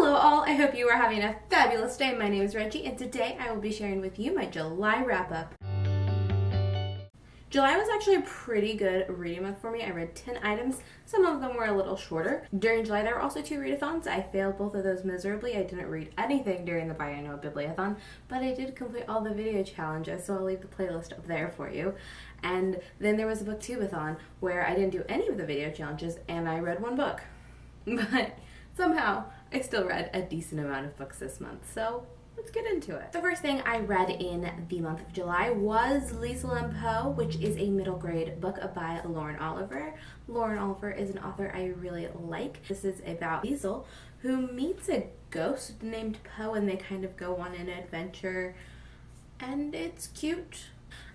Hello all, I hope you are having a fabulous day. My name is Reggie and today I will be sharing with you my July wrap-up. July was actually a pretty good reading month for me. I read 10 items. Some of them were a little shorter. During July there were also 2 readathons. I failed both of those miserably. I didn't read anything during the biannual bibliothon, but I did complete all the video challenges, so I'll leave the playlist up there for you. And then there was a booktubeathon where I didn't do any of the video challenges and I read 1 book. But somehow I still read a decent amount of books this month, so let's get into it. The first thing I read in the month of July was Limpo, which is a middle grade book by Lauren Oliver. Lauren Oliver is an author I really like. This is about Liesl, who meets a ghost named Poe and they kind of go on an adventure, and it's cute.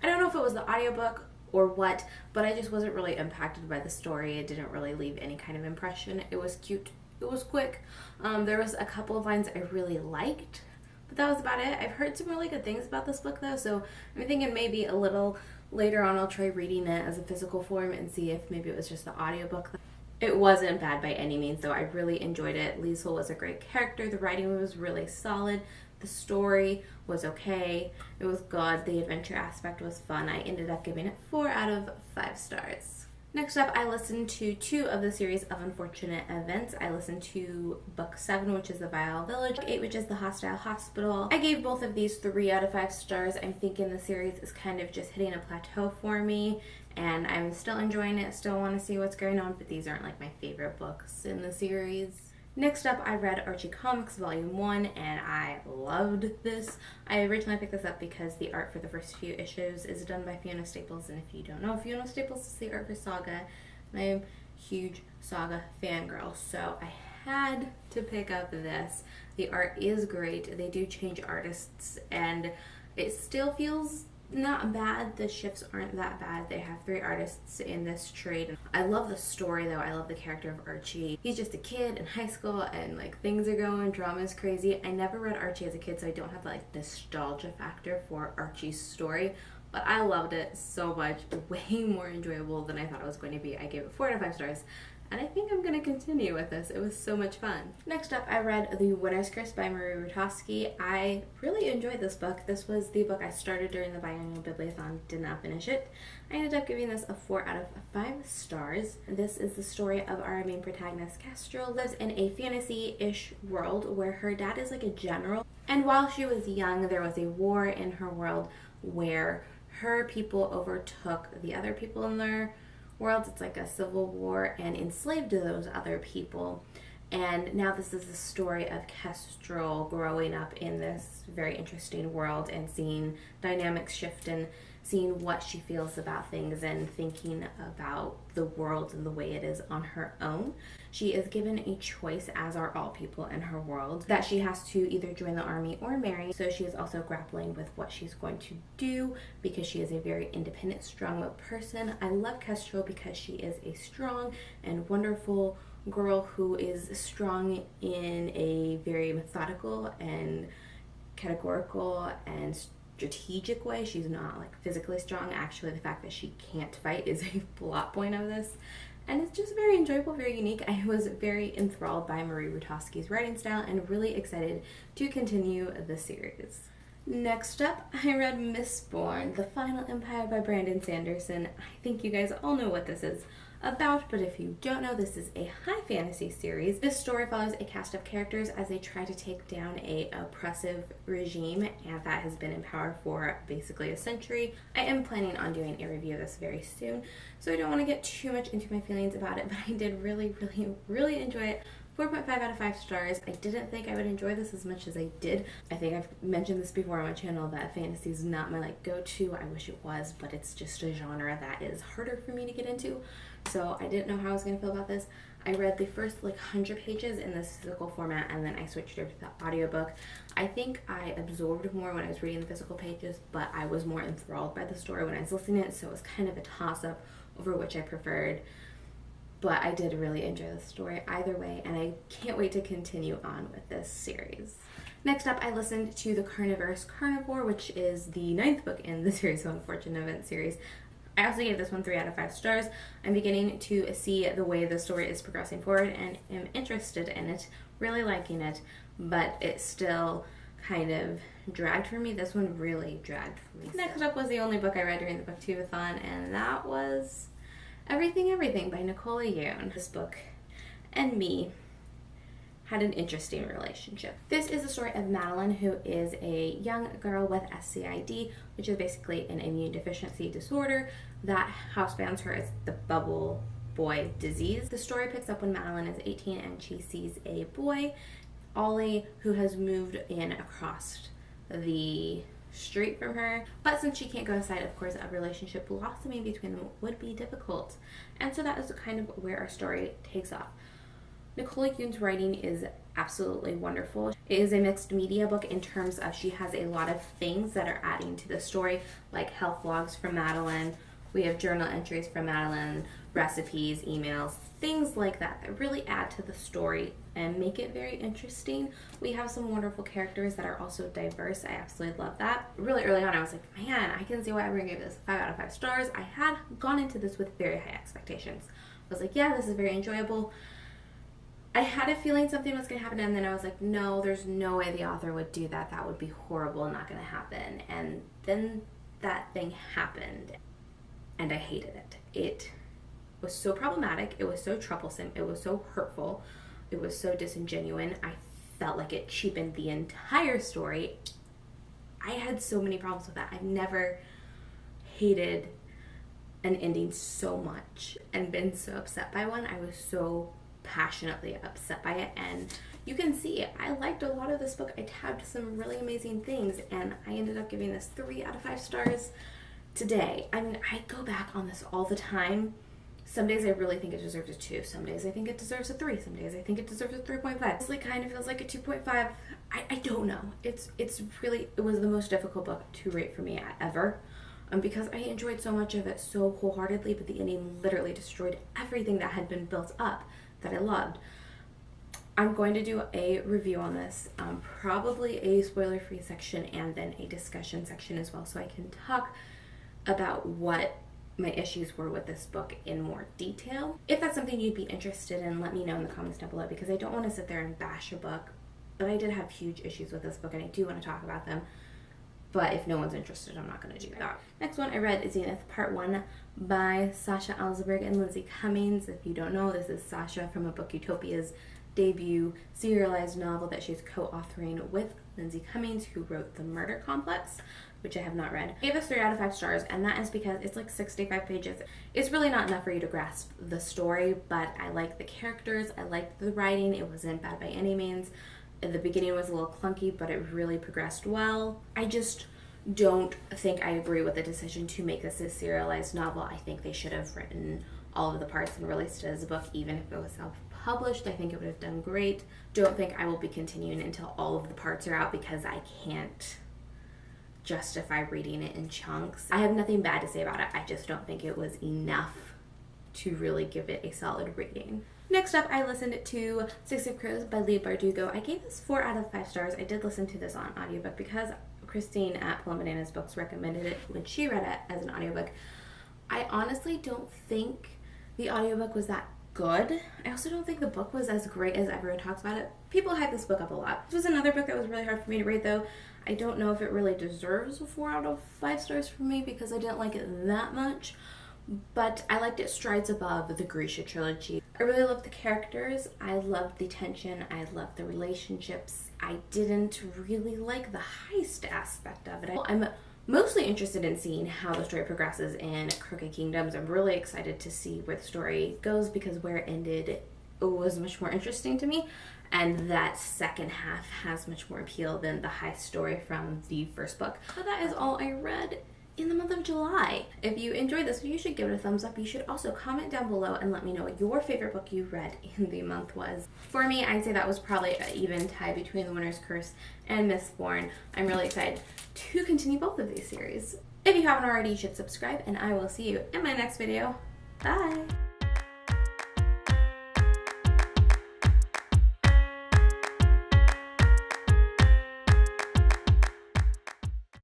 I don't know if it was the audiobook or what, but I just wasn't really impacted by the story. It didn't really leave any kind of impression. It was cute. It was quick. There was a couple of lines I really liked, but that was about it. I've heard some really good things about this book though, so I'm thinking maybe a little later on I'll try reading it as a physical form and see if maybe it was just the audiobook. It wasn't bad by any means though. I really enjoyed it. Liesl was a great character. The writing was really solid. The story was okay. It was good. The adventure aspect was fun. I ended up giving it 4 out of 5 stars. Next up, I listened to 2 of the series of Unfortunate Events. I listened to book 7, which is The Vile Village, book 8, which is The Hostile Hospital. I gave both of these 3 out of 5 stars. I'm thinking the series is kind of just hitting a plateau for me, and I'm still enjoying it, still want to see what's going on, but these aren't like my favorite books in the series. Next up, I read Archie Comics Volume 1, and I loved this. I originally picked this up because the art for the first few issues is done by Fiona Staples, and if you don't know, Fiona Staples is the art for Saga, and I am a huge Saga fangirl, so I had to pick up this. The art is great. They do change artists, and it still feels not bad. The shifts aren't that bad. They have 3 artists in this trade. I love the story though. I love the character of Archie. He's just a kid in high school and like things are going, drama is crazy. I never read Archie as a kid, so I don't have the like nostalgia factor for Archie's story, but I loved it so much. Way more enjoyable than I thought it was going to be. I gave it 4 out of 5 stars. And I think I'm going to continue with this. It was so much fun. Next up, I read The Winner's Curse by Marie Rutowski. I really enjoyed this book. This was the book I started during the biannual bibliothon, did not finish it. I ended up giving this a 4 out of 5 stars. This is the story of our main protagonist, Kestrel, lives in a fantasy-ish world where her dad is like a general. And while she was young, there was a war in her world where her people overtook the other people in their world. It's like a civil war, and enslaved those other people. And now this is the story of Kestrel growing up in this very interesting world and seeing dynamics shift and seeing what she feels about things and thinking about the world and the way it is on her own. She is given a choice, as are all people in her world, that she has to either join the army or marry. So she is also grappling with what she's going to do because she is a very independent, strong-willed person. I love Kestrel because she is a strong and wonderful girl who is strong in a very methodical and categorical and strategic way. She's not like physically strong. Actually, the fact that she can't fight is a plot point of this. And it's just very enjoyable, very unique. I was very enthralled by Marie Rutowski's writing style and really excited to continue the series. Next up, I read Mistborn, The Final Empire by Brandon Sanderson. I think you guys all know what this is about, but if you don't know, this is a high fantasy series. This story follows a cast of characters as they try to take down a oppressive regime and that has been in power for basically a century. I am planning on doing a review of this very soon, so I don't want to get too much into my feelings about it, but I did really enjoy it. 4.5 out of 5 stars. I didn't think I would enjoy this as much as I did. I think I've mentioned this before on my channel that fantasy is not my like go-to. I wish it was, but it's just a genre that is harder for me to get into. So I didn't know how I was going to feel about this. I read the first like 100 pages in this physical format and then I switched over to the audiobook. I think I absorbed more when I was reading the physical pages, but I was more enthralled by the story when I was listening to it, so it was kind of a toss-up over which I preferred. But I did really enjoy the story either way, and I can't wait to continue on with this series. Next up, I listened to The Carnivorous Carnivore, which is the 9th book in the series of Unfortunate Events series. I also gave this one 3 out of 5 stars. I'm beginning to see the way the story is progressing forward and am interested in it really liking it, but it still kind of dragged for me. This one really dragged for me. Next up was the only book I read during the Booktubeathon, and that was Everything Everything by Nicola Yoon. This book and me had an interesting relationship. This is the story of Madeline, who is a young girl with SCID, which is basically an immune deficiency disorder that housebounds her as the bubble boy disease. The story picks up when Madeline is 18 and she sees a boy, Ollie, who has moved in across the street from her. But since she can't go outside, of course, a relationship blossoming between them would be difficult. And so that is kind of where our story takes off. Nicola Yoon's writing is absolutely wonderful. It is a mixed media book in terms of she has a lot of things that are adding to the story, like health logs from Madeline. We have journal entries from Madeline, recipes, emails, things like that that really add to the story and make it very interesting. We have some wonderful characters that are also diverse. I absolutely love that. Really early on, I was like, man, I can see why everyone gave this 5 out of 5 stars. I had gone into this with very high expectations. I was like, yeah, this is very enjoyable. I had a feeling something was going to happen, and then I was like, no, there's no way the author would do that. That would be horrible, not going to happen. And then that thing happened, and I hated it. It was so problematic. It was so troublesome. It was so hurtful. It was so disingenuous. I felt like it cheapened the entire story. I had so many problems with that. I've never hated an ending so much and been so upset by one. I was so passionately upset by it, and you can see I liked a lot of this book. I tabbed some really amazing things, and I ended up giving this 3 out of 5 stars today. I mean, I go back on this all the time. Some days I really think it deserves a 2. Some days I think it deserves a 3. Some days I think it deserves a 3.5. This like kind of feels like a 2.5. I don't know. It was the most difficult book to rate for me ever. Because I enjoyed so much of it so wholeheartedly, but the ending literally destroyed everything that had been built up that I loved. I'm going to do a review on this, probably a spoiler-free section and then a discussion section as well, so I can talk about what my issues were with this book in more detail. If that's something you'd be interested in, let me know in the comments down below, because I don't want to sit there and bash a book, but I did have huge issues with this book and I do want to talk about them. But if no one's interested, I'm not going to do that. Next one I read is Zenith Part 1 by Sasha Alsberg and Lindsay Cummings. If you don't know, this is Sasha from A Book Utopia's debut serialized novel that she's co-authoring with Lindsay Cummings, who wrote The Murder Complex, which I have not read. I gave this 3 out of 5 stars, and that is because it's like 65 pages. It's really not enough for you to grasp the story, but I like the characters, I liked the writing. It wasn't bad by any means. The beginning was a little clunky, but it really progressed well. I just don't think I agree with the decision to make this a serialized novel. I think they should have written all of the parts and released it as a book, even if it was self-published. I think it would have done great. Don't think I will be continuing until all of the parts are out, because I can't justify reading it in chunks. I have nothing bad to say about it. I just don't think it was enough to really give it a solid rating. Next up, I listened to Six of Crows by Leigh Bardugo. I gave this 4 out of 5 stars. I did listen to this on audiobook because Christine at Plum Bananas Books recommended it when she read it as an audiobook. I honestly don't think the audiobook was that good. I also don't think the book was as great as everyone talks about it. People hype this book up a lot. This was another book that was really hard for me to rate, though. I don't know if it really deserves a 4 out of 5 stars from me because I didn't like it that much. But I liked it strides above the Grisha trilogy. I really loved the characters, I loved the tension, I loved the relationships. I didn't really like the heist aspect of it. I'm mostly interested in seeing how the story progresses in Crooked Kingdoms. I'm really excited to see where the story goes, because where it ended was much more interesting to me, and that second half has much more appeal than the heist story from the first book. But that is all I read in the month of July. If you enjoyed this video, you should give it a thumbs up. You should also comment down below and let me know what your favorite book you read in the month was. For me, I'd say that was probably an even tie between The Winter's Curse and Mistborn. I'm really excited to continue both of these series. If you haven't already, you should subscribe, and I will see you in my next video. Bye!